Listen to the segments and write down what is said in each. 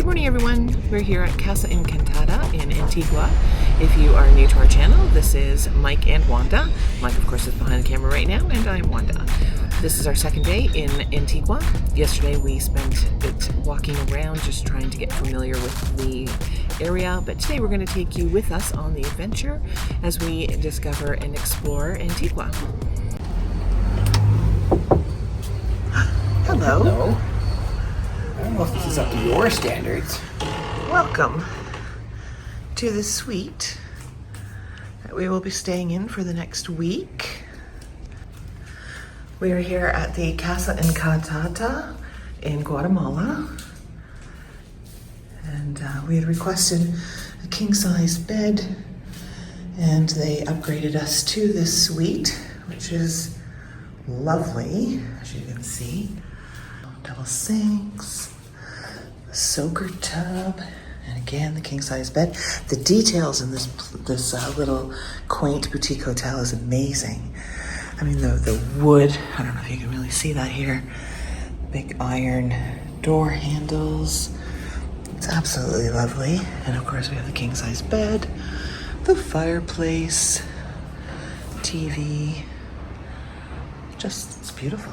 morning, everyone. We're here at Casa Encantada in Antigua. If you are new to our channel, this is Mike and Wanda. Mike, of course, is behind the camera right now, and I'm Wanda. This is our second day in Antigua. Yesterday we spent it walking around, just trying to get familiar with the area, but today we're going to take you with us on the adventure as we discover and explore Antigua. Hello. Hello. I don't know if this is up to your standards. Welcome to the suite that we will be staying in for the next week. We are here at the Casa Encantada in Guatemala, and we had requested a king-size bed, and they upgraded us to this suite, which is lovely, as you can see. Double sinks, a soaker tub, and again the king-size bed. The details in this little quaint boutique hotel is amazing. I mean, the wood, I don't know if you can really see that here. Big iron door handles. It's absolutely lovely. And of course we have the king-size bed, the fireplace, TV. It's beautiful.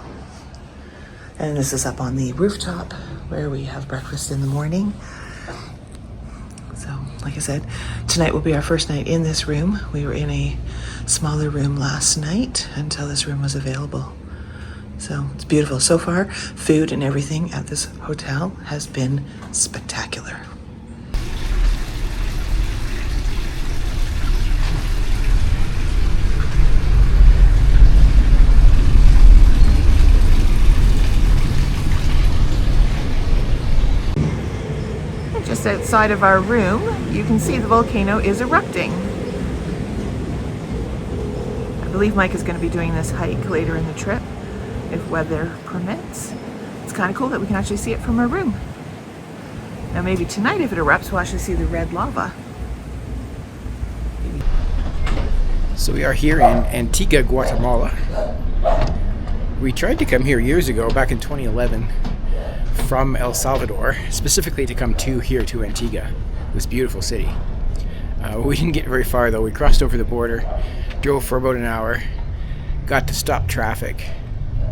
And this is up on the rooftop where we have breakfast in the morning. So, like I said, tonight will be our first night in this room. We were in a smaller room last night until this room was available. So, it's beautiful. So far, food and everything at this hotel has been spectacular. Just outside of our room, you can see the volcano is erupting. I believe Mike is going to be doing this hike later in the trip, if weather permits. It's kind of cool that we can actually see it from our room. Now maybe tonight, if it erupts, we'll actually see the red lava. So we are here in Antigua Guatemala. We tried to come here years ago, back in 2011. From El Salvador, specifically to come here to Antigua, this beautiful city. We didn't get very far though. We crossed over the border, drove for about an hour, got to stop traffic,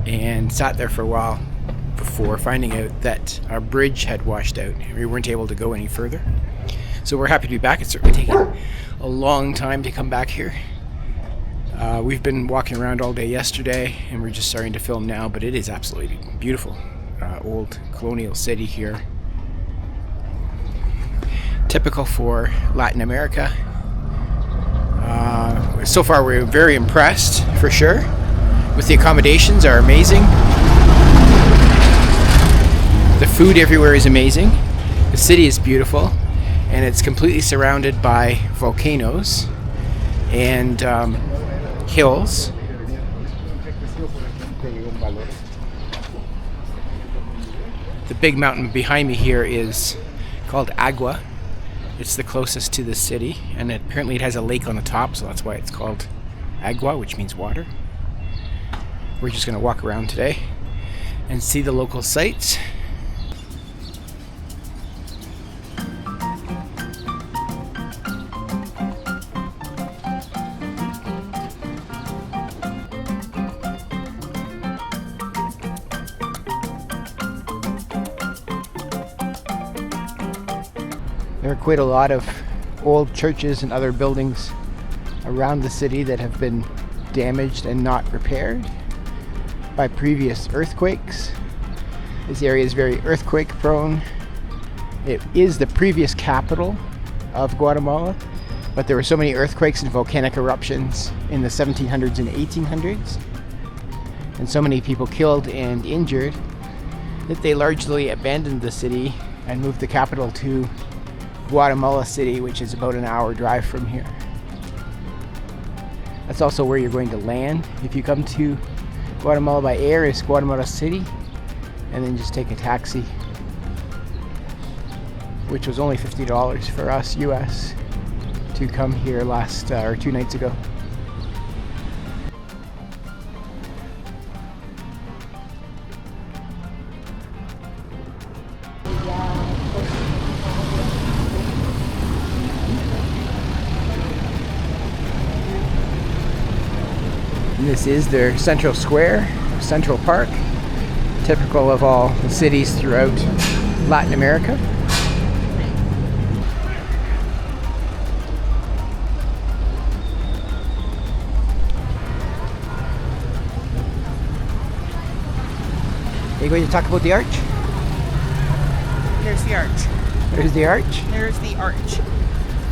and sat there for a while before finding out that our bridge had washed out and we weren't able to go any further. So we're happy to be back. It's certainly taken a long time to come back here. We've been walking around all day yesterday and we're just starting to film now, but it is absolutely beautiful. Old colonial city here. Typical for Latin America. So far we're very impressed, for sure. With the accommodations are amazing. The food everywhere is amazing. The city is beautiful. And it's completely surrounded by volcanoes and hills. The big mountain behind me here is called Agua. It's the closest to the city, and apparently it has a lake on the top, so that's why it's called Agua, which means water. We're just going to walk around today and see the local sights. There are quite a lot of old churches and other buildings around the city that have been damaged and not repaired by previous earthquakes. This area is very earthquake prone. It is the previous capital of Guatemala, but there were so many earthquakes and volcanic eruptions in the 1700s and 1800s, and so many people killed and injured that they largely abandoned the city and moved the capital to Guatemala City, which is about an hour drive from here. That's also where you're going to land if you come to Guatemala by air, is Guatemala City, and then just take a taxi, which was only $50 for us US to come here 2 nights ago. And this is their central square, Central Park, typical of all the cities throughout Latin America. Are you going to talk about the arch? There's the arch. There's the arch. There's the arch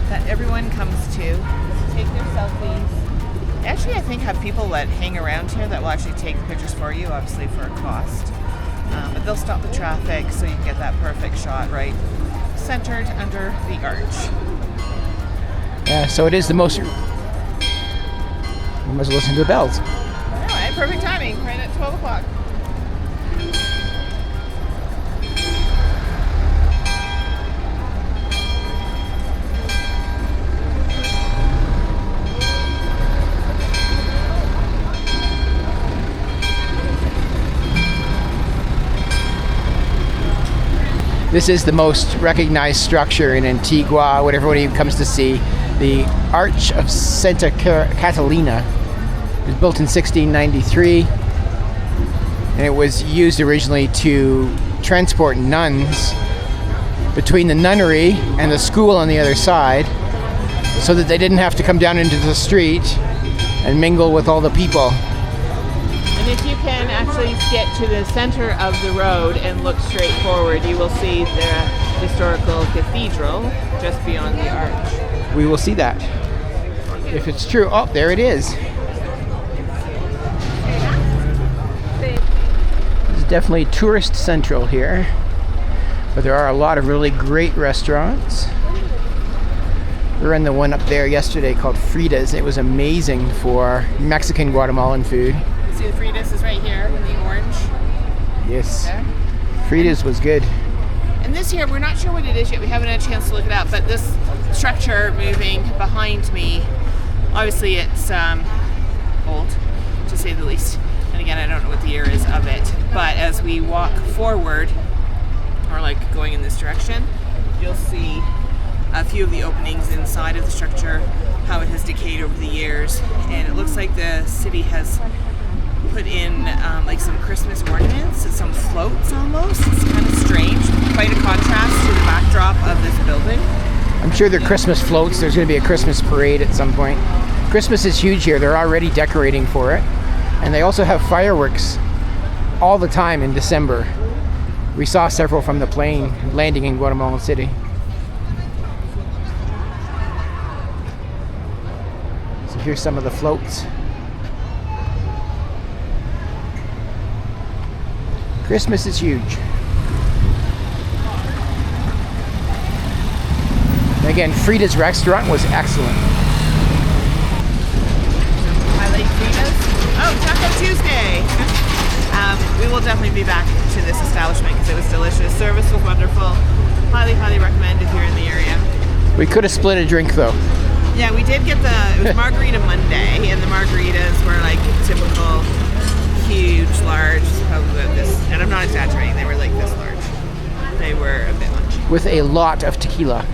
that everyone comes to take their selfies. Actually, I think have people that hang around here that will actually take pictures for you, obviously for a cost. But they'll stop the traffic so you can get that perfect shot right centered under the arch. Yeah, so it is the most... You must listen to the bells. I know, right? Perfect timing, right at 12 o'clock. This is the most recognized structure in Antigua, what everybody comes to see. The Arch of Santa Catalina. It was built in 1693, and it was used originally to transport nuns between the nunnery and the school on the other side, so that they didn't have to come down into the street and mingle with all the people. And if you can actually get to the center of the road and look straight forward, you will see the historical cathedral just beyond the arch. We will see that. If it's true. Oh, there it is. This is definitely tourist central here, but there are a lot of really great restaurants. We were in the one up there yesterday called Frida's. It was amazing for Mexican Guatemalan food. See, the Frida's is right here in the orange. Yes. Okay. Frida's was good. And this here, we're not sure what it is yet. We haven't had a chance to look it up, but this structure moving behind me, obviously it's old, to say the least. And again, I don't know what the year is of it. But as we walk forward, or like going in this direction, you'll see a few of the openings inside of the structure, how it has decayed over the years. And it looks like the city has put in like some Christmas ornaments and some floats almost. It's kind of strange. Quite a contrast to the backdrop of this building. I'm sure they're Christmas floats. There's going to be a Christmas parade at some point. Christmas is huge here. They're already decorating for it. And they also have fireworks all the time in December. We saw several from the plane landing in Guatemalan City. So here's some of the floats. Christmas is huge. Again, Frida's restaurant was excellent. I like Frida's. Oh, Taco Tuesday! We will definitely be back to this establishment because it was delicious. Service was wonderful. Highly, highly recommend if you're in the area. We could have split a drink though. Yeah, we did get it was Margarita Monday, and the margaritas were like typical huge, large, probably this, and I'm not exaggerating, they were like this large. They were a bit much. With a lot of tequila.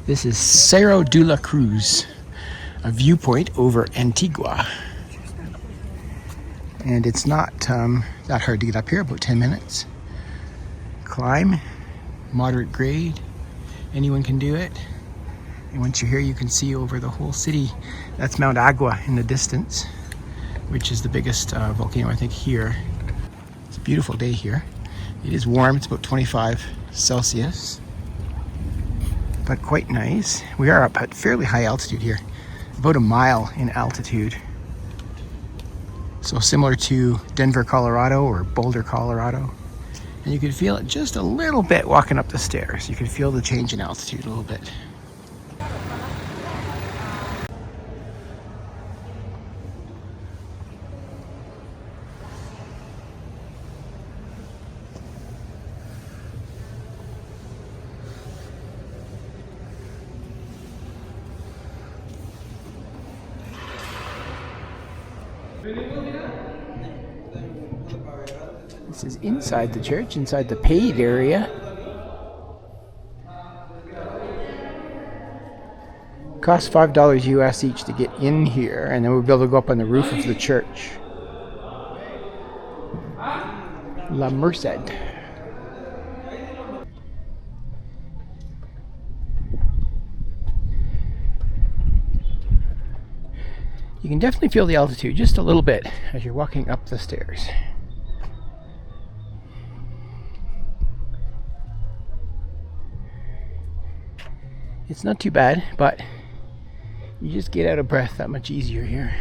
This is Cerra de la Cruz, a viewpoint over Antigua. And it's not that hard to get up here, about 10 minutes. Climb, moderate grade, anyone can do it. And once you're here, you can see over the whole city. That's Mount Agua in the distance, which is the biggest volcano, I think, here. It's a beautiful day here. It is warm, it's about 25 Celsius, but quite nice. We are up at fairly high altitude here, about a mile in altitude. So similar to Denver, Colorado, or Boulder, Colorado. And you can feel it just a little bit walking up the stairs. You can feel the change in altitude a little bit. This is inside the church, inside the paid area. costs $5 US each to get in here, and then we'll be able to go up on the roof of the church. La Merced. You can definitely feel the altitude just a little bit as you're walking up the stairs. It's not too bad, but you just get out of breath that much easier here.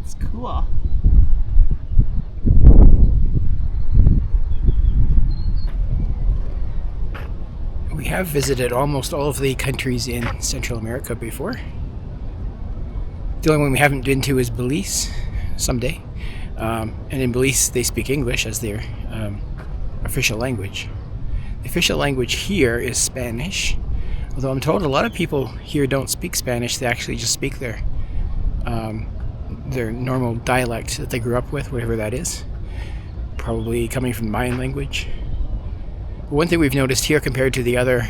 It's cool. We have visited almost all of the countries in Central America before. The only one we haven't been to is Belize, someday. And in Belize, they speak English as their official language. The official language here is Spanish, although I'm told a lot of people here don't speak Spanish. They actually just speak their normal dialect that they grew up with, whatever that is. Probably coming from Mayan language. One thing we've noticed here compared to the other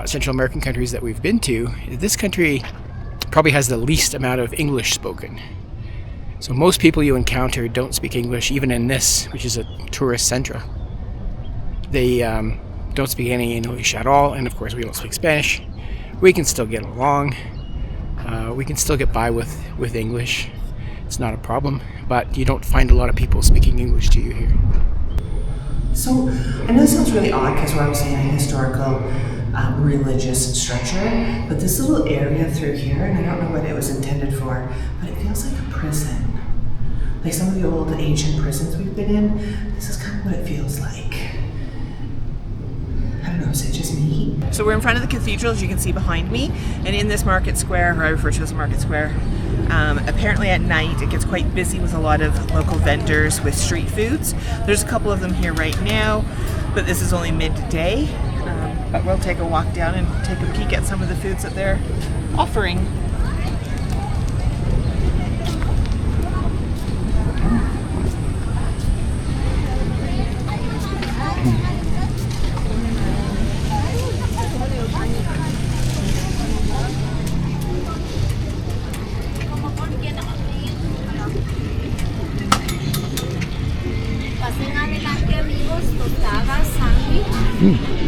Central American countries that we've been to, this country probably has the least amount of English spoken. So most people you encounter don't speak English, even in this, which is a tourist center. They don't speak any English at all, and of course we don't speak Spanish. We can still get along. We can still get by with English. It's not a problem, but you don't find a lot of people speaking English to you here. So, I know this sounds really odd because we're obviously in a historical, religious structure, but this little area through here, and I don't know what it was intended for, but it feels like a prison. Like some of the old ancient prisons we've been in, this is kind of what it feels like. I don't know, is it just me? So we're in front of the cathedral, as you can see behind me, and in this market square, or I refer to as a market square, apparently at night it gets quite busy with a lot of local vendors with street foods. There's a couple of them here right now, but this is only midday. But we'll take a walk down and take a peek at some of the foods that they're offering.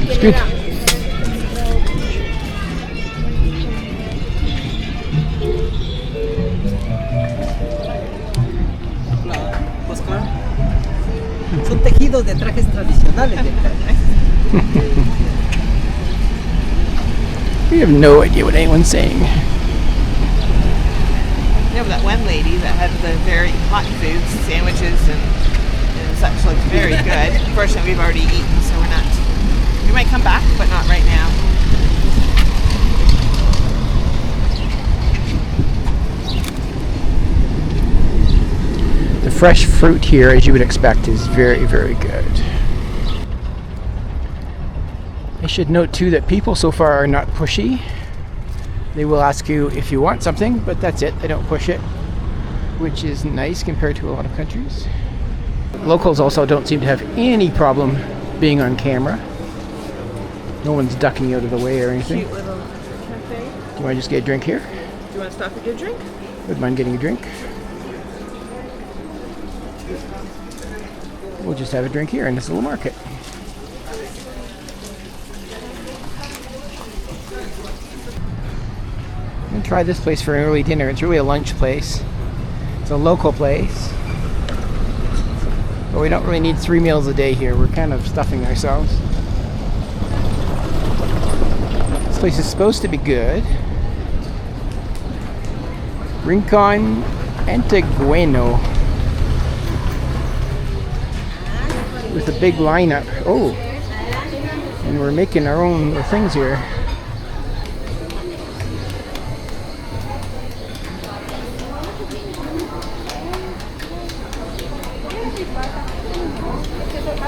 It's good. Son tejidos de trajes tradicionales de acá. We have no idea what anyone's saying. You know, that one lady that had the very hot foods, sandwiches and such looked very good. Unfortunately, we've already eaten, so we're not. We might come back, but not right now. The fresh fruit here, as you would expect, is very, very good. I should note too that people so far are not pushy. They will ask you if you want something, but that's it. They don't push it, which is nice compared to a lot of countries. Locals also don't seem to have any problem being on camera. No one's ducking out of the way or anything. Cute little cafe. Do you want to just get a drink here? Do you want to stop and get a drink? Wouldn't mind getting a drink. We'll just have a drink here in this little market. I'm going to try this place for an early dinner. It's really a lunch place. It's a local place. But we don't really need 3 meals a day here. We're kind of stuffing ourselves. This place is supposed to be good. Rincon Antigueno. With a big lineup. Oh, and we're making our own things here.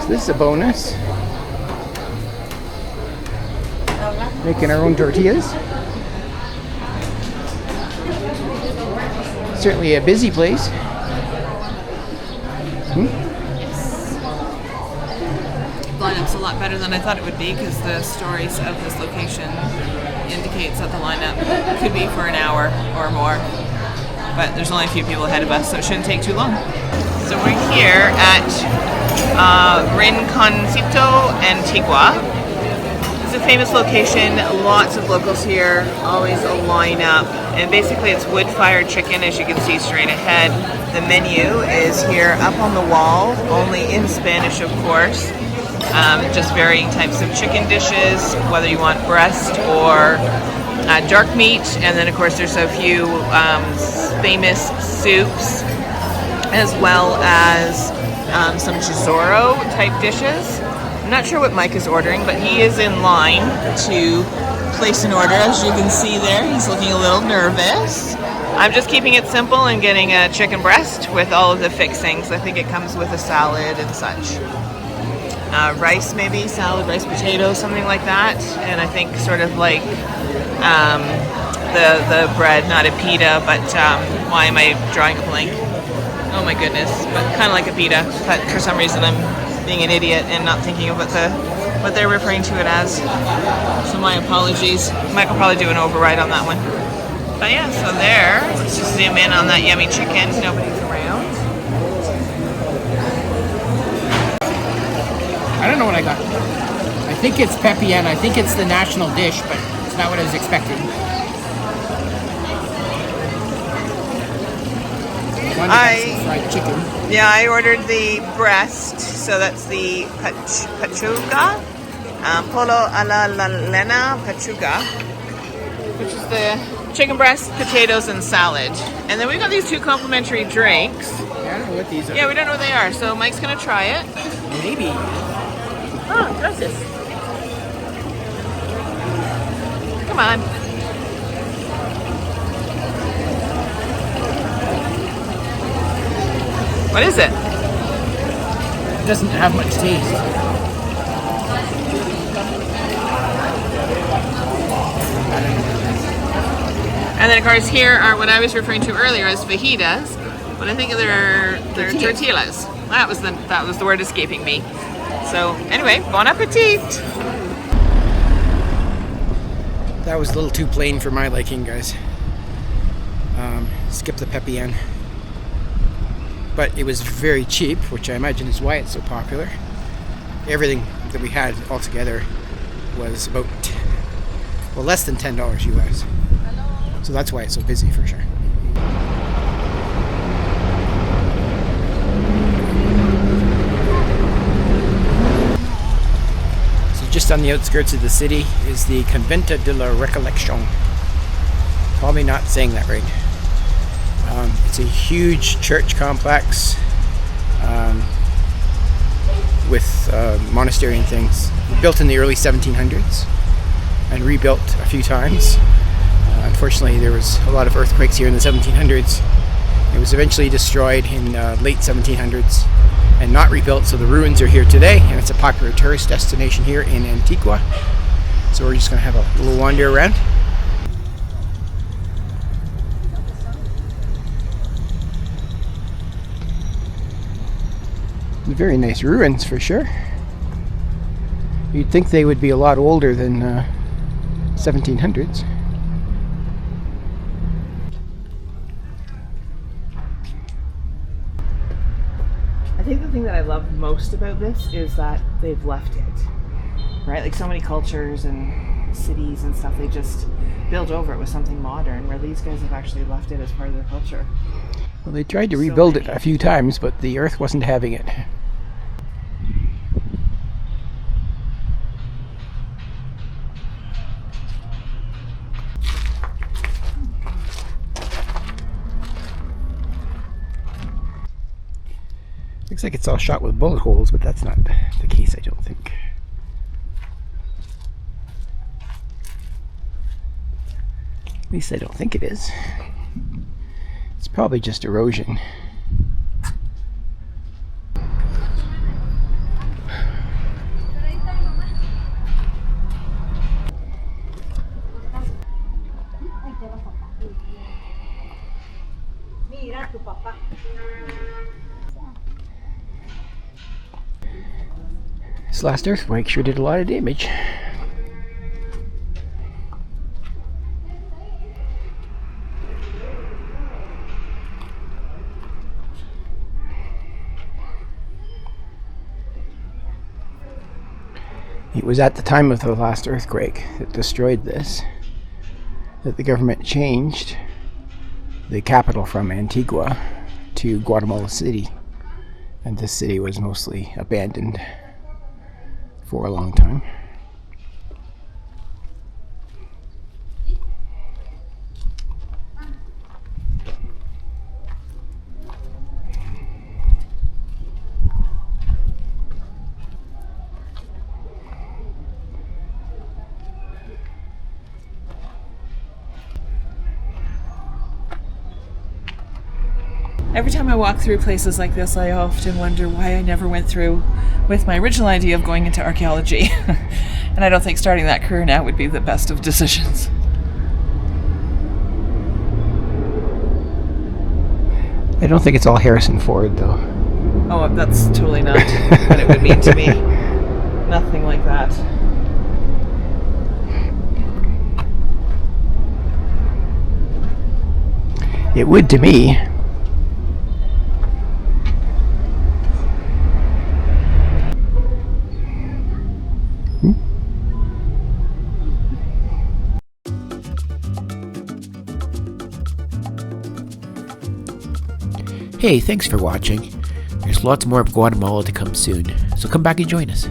So this is a bonus. Making our own tortillas. Certainly a busy place. Lineup's a lot better than I thought it would be because the stories of this location indicates that the lineup could be for an hour or more. But there's only a few people ahead of us, so it shouldn't take too long. So we're here at Rinconcito, Antigua. It's a famous location, lots of locals here, always a lineup. And basically it's wood-fired chicken, as you can see straight ahead. The menu is here up on the wall, only in Spanish, of course. Just varying types of chicken dishes, whether you want breast or dark meat. And then, of course, there's a few famous soups, as well as some chisoro type dishes. I'm not sure what Mike is ordering, but he is in line to place an order. As you can see there, he's looking a little nervous. I'm just keeping it simple and getting a chicken breast with all of the fixings. I think it comes with a salad and such. Rice maybe, salad, rice, potatoes, something like that. And I think sort of like the bread, not a pita, but why am I drawing a blank? Oh my goodness, but kind of like a pita, but for some reason I'm being an idiot and not thinking of what they're referring to it as. So my apologies. Mike will probably do an override on that one. But yeah, so there, let's just zoom in on that yummy chicken. Nobody's around. I don't know what I got. I think it's pepian. I think it's the national dish, but it's not what I was expecting. Fried chicken. Yeah, I ordered the breast, so that's the pachuga, polo a la lena pachuga, which is the chicken breast, potatoes, and salad. And then we've got these two complimentary drinks. Yeah, I don't know what these are. Yeah, we don't know what they are, so Mike's gonna try it. Maybe. Oh, gracias. Come on. What is it? It doesn't have much taste. And then of course here are what I was referring to earlier as fajitas, but I think they're tortillas. That was the word escaping me. So anyway, bon appetit. That was a little too plain for my liking, guys. Skip the pepian. But it was very cheap, which I imagine is why it's so popular. Everything that we had altogether was about, well, less than $10 US. So that's why it's so busy for sure. So just on the outskirts of the city is the Conventa de la Recoleccion. Probably not saying that right. It's a huge church complex with monastery and things. Built in the early 1700s and rebuilt a few times. Unfortunately, there was a lot of earthquakes here in the 1700s. It was eventually destroyed in late 1700s and not rebuilt, so the ruins are here today, and it's a popular tourist destination here in Antigua. So we're just going to have a little wander around. Very nice ruins for sure. You'd think they would be a lot older than 1700s. I think the thing that I love most about this is that they've left it, right? Like so many cultures and cities and stuff, they just build over it with something modern, where these guys have actually left it as part of their culture. Well, they tried to rebuild it a few times, but the earth wasn't having it. Looks like it's all shot with bullet holes, but that's not the case, I don't think. At least I don't think it is. It's probably just erosion. This last earthquake sure did a lot of damage. It was at the time of the last earthquake that destroyed this that the government changed the capital from Antigua to Guatemala City, and this city was mostly abandoned for a long time. Every time I walk through places like this, I often wonder why I never went through with my original idea of going into archaeology. And I don't think starting that career now would be the best of decisions. I don't think it's all Harrison Ford, though. Oh, that's totally not what it would mean to me. Nothing like that. It would to me. Hey, thanks for watching. There's lots more of Guatemala to come soon, so come back and join us.